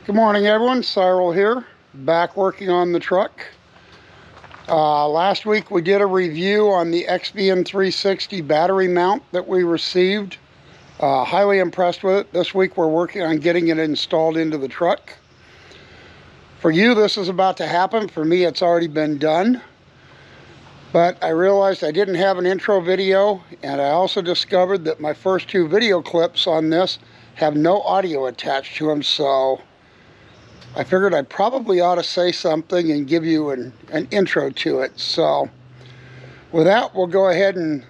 Good morning, everyone. Cyril here, back working on the truck. Last week we did a review on the XBN 360 battery mount that we received. Highly impressed with it. This week we're working on getting it installed into the truck. For you, this is about to happen. For me, it's already been done. But I realized I didn't have an intro video, and I also discovered that my first two video clips on this have no audio attached to them, so I figured I probably ought to say something and give you an intro to it. So with that, we'll go ahead and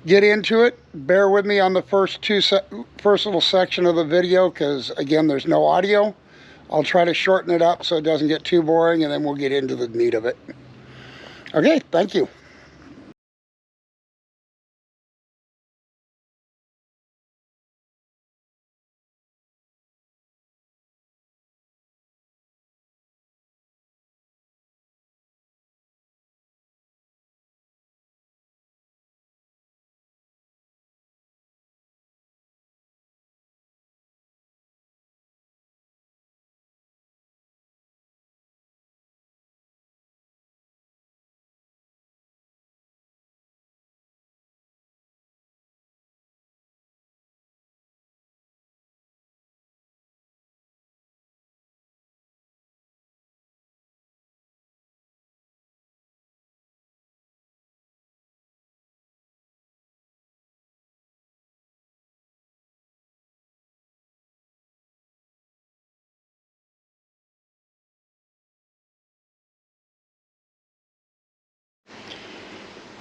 get into it. Bear with me on the first little section of the video because, again, there's no audio. I'll try to shorten it up so it doesn't get too boring, and then we'll get into the meat of it. Okay, thank you.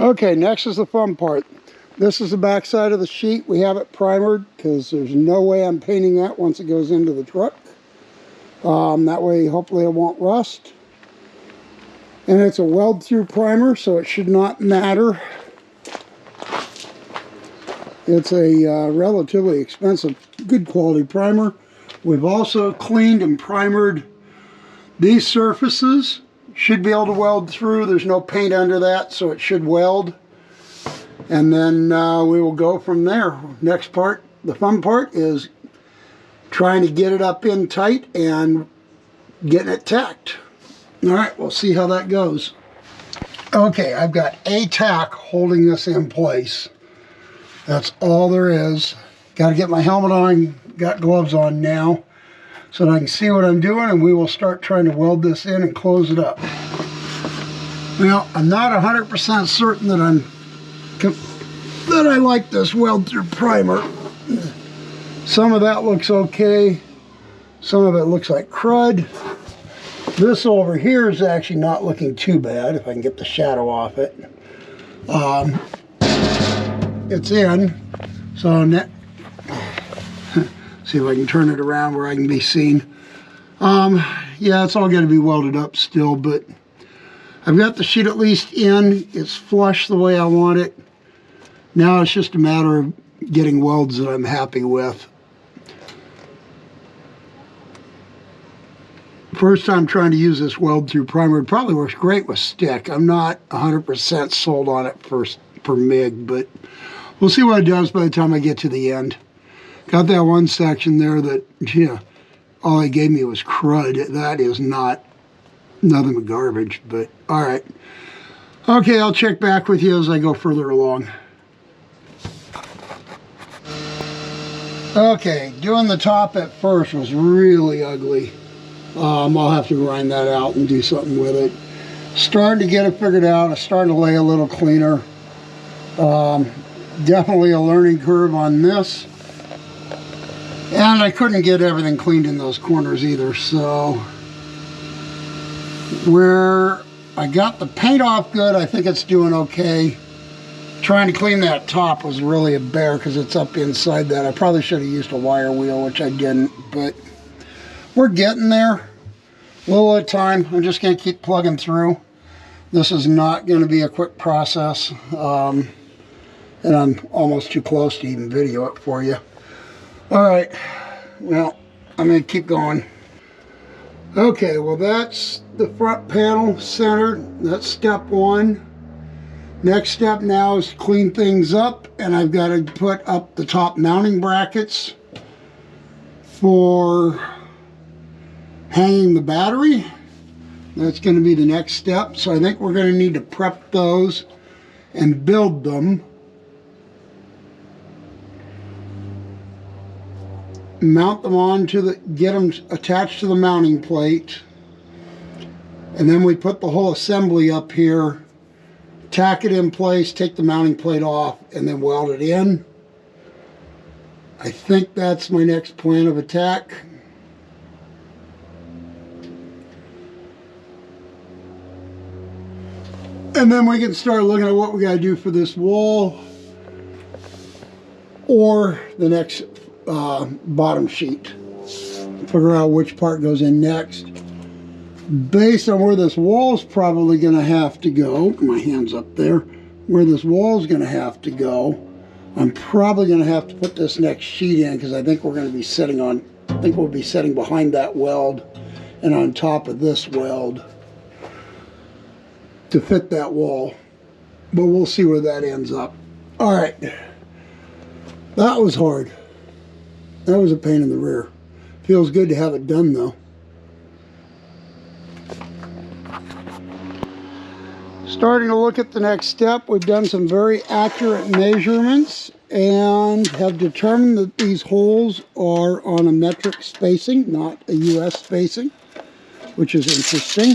Okay, next is the fun part. This is the back side of the sheet. We have it primered because there's no way I'm painting that once it goes into the truck. That way, hopefully it won't rust. And it's a weld-through primer, so it should not matter. It's a relatively expensive, good quality primer. We've also cleaned and primered these surfaces. Should be able to weld through. There's no paint under that, so it should weld. And then we will go from there. Next part, the fun part, is trying to get it up in tight and getting it tacked. All right, we'll see how that goes. Okay, I've got a tack holding this in place. That's all there is. Got to get my helmet on, got gloves on now, so that I can see what I'm doing, and we will start trying to weld this in and close it up. Well, I'm not 100% certain that I like this weld-through primer. Some of that looks okay. Some of it looks like crud. This over here is actually not looking too bad, if I can get the shadow off it. It's in, so see if I can turn it around where I can be seen. Yeah, it's all going to be welded up still, but I've got the sheet at least in. It's flush the way I want it. Now it's just a matter of getting welds that I'm happy with. First time trying to use this weld-through primer. It probably works great with stick. I'm not 100% sold on it for MIG, but we'll see what it does by the time I get to the end. Got that one section there that, yeah, all they gave me was crud. That is nothing but garbage, but all right. Okay, I'll check back with you as I go further along. Okay, doing the top at first was really ugly. I'll have to grind that out and do something with it. Starting to get it figured out. It's starting to lay a little cleaner. Definitely a learning curve on this. And I couldn't get everything cleaned in those corners either, so where I got the paint off good, I think it's doing okay. Trying to clean that top was really a bear because it's up inside that. I probably should have used a wire wheel, which I didn't, but we're getting there. A little at a time. I'm just going to keep plugging through. This is not going to be a quick process, and I'm almost too close to even video it for you. All right, well, I'm going to keep going. Okay, well, that's the front panel centered. That's step one. Next step now is to clean things up, and I've got to put up the top mounting brackets for hanging the battery. That's going to be the next step. So I think we're going to need to prep those and build them. Mount them on to the, get them attached to the mounting plate. And then we put the whole assembly up here, tack it in place, take the mounting plate off, and then weld it in. I think that's my next plan of attack. And then we can start looking at what we got to do for this wall or the next bottom sheet. Figure out which part goes in next. Based on where this wall's probably going to have to go, my hand's up there, where this wall's going to have to go, I'm probably going to have to put this next sheet in because I think we're going to be sitting on, I think we'll be sitting behind that weld and on top of this weld to fit that wall. But we'll see where that ends up. All right. That was hard. That was a pain in the rear. Feels good to have it done though. Starting to look at the next step, we've done some very accurate measurements and have determined that these holes are on a metric spacing, not a US spacing, which is interesting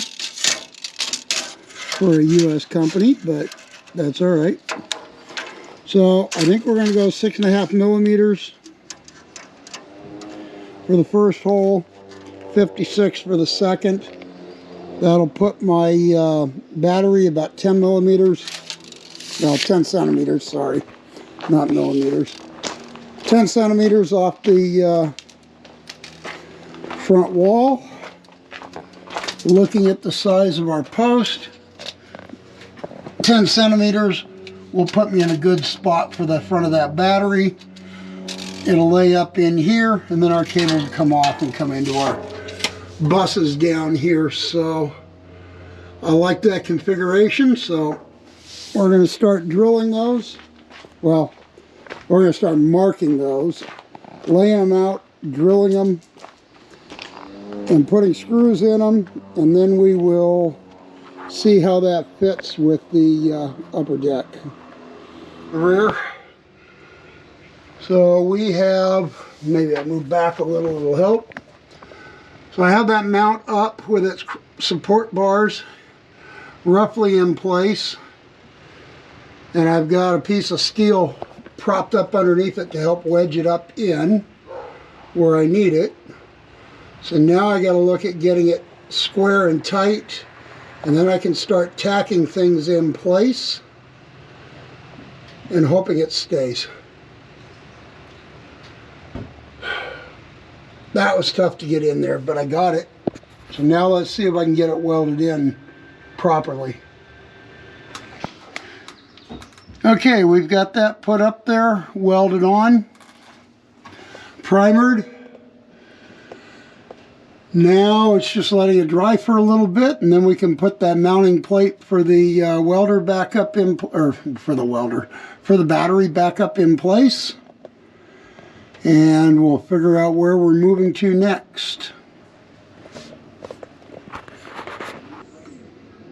for a US company, but that's all right. So I think we're going to go 6.5 millimeters for the first hole, 56 for the second. That'll put my battery about 10 millimeters, no, 10 centimeters, sorry, not millimeters. 10 centimeters off the front wall. Looking at the size of our post, 10 centimeters will put me in a good spot for the front of that battery. It'll lay up in here, and then our cable will come off and come into our buses down here. So I like that configuration. So we're going to start drilling those. Well, we're going to start marking those, laying them out, drilling them, and putting screws in them, and then we will see how that fits with the upper deck. The rear. So we have, maybe I move back a little, it'll help. So I have that mount up with its support bars roughly in place. And I've got a piece of steel propped up underneath it to help wedge it up in where I need it. So now I got to look at getting it square and tight, and then I can start tacking things in place and hoping it stays. That was tough to get in there, but I got it. So now let's see if I can get it welded in properly. Okay, we've got that put up there, welded on, primered. Now it's just letting it dry for a little bit, and then we can put that mounting plate for the welder back up in, or for the battery back up in place. And we'll figure out where we're moving to next.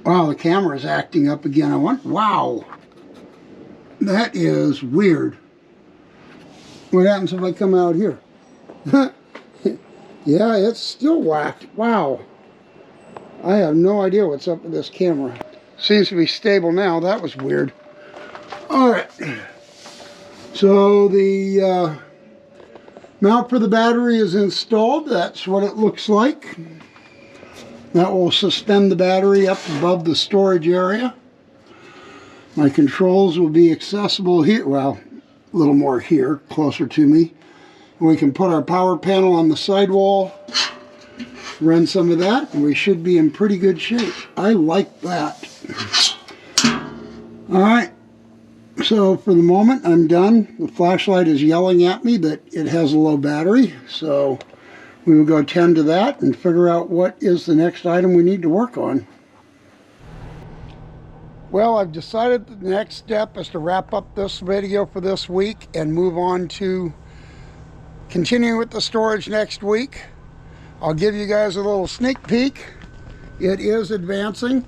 Wow, the camera's acting up again. Wow, that is weird. What happens if I come out here? Yeah, it's still whacked. Wow. I have no idea what's up with this camera. Seems to be stable now. That was weird. Alright. So the mount for the battery is installed. That's what it looks like. That will suspend the battery up above the storage area. My controls will be accessible here. Well, a little more here, closer to me. We can put our power panel on the sidewall, run some of that, and we should be in pretty good shape. I like that. All right, so for the moment, I'm done. The flashlight is yelling at me that it has a low battery, so we will go tend to that and figure out what is the next item we need to work on. Well, I've decided that the next step is to wrap up this video for this week and move on to continuing with the storage next week. I'll give you guys a little sneak peek. It is advancing.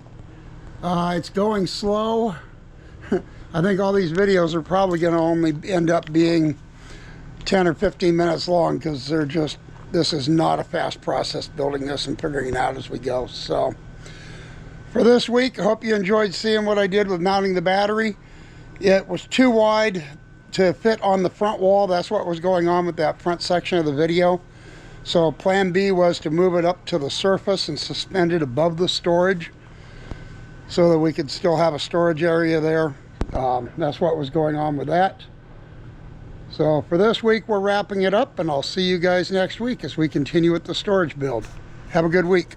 It's going slow. I think all these videos are probably going to only end up being 10 or 15 minutes long, because this is not a fast process building this and figuring it out as we go. So for this week, I hope you enjoyed seeing what I did with mounting the battery. It was too wide to fit on the front wall. That's what was going on with that front section of the video. So plan B was to move it up to the surface and suspend it above the storage so that we could still have a storage area there. That's what was going on with that. So for this week, we're wrapping it up, and I'll see you guys next week as we continue with the storage build. Have a good week.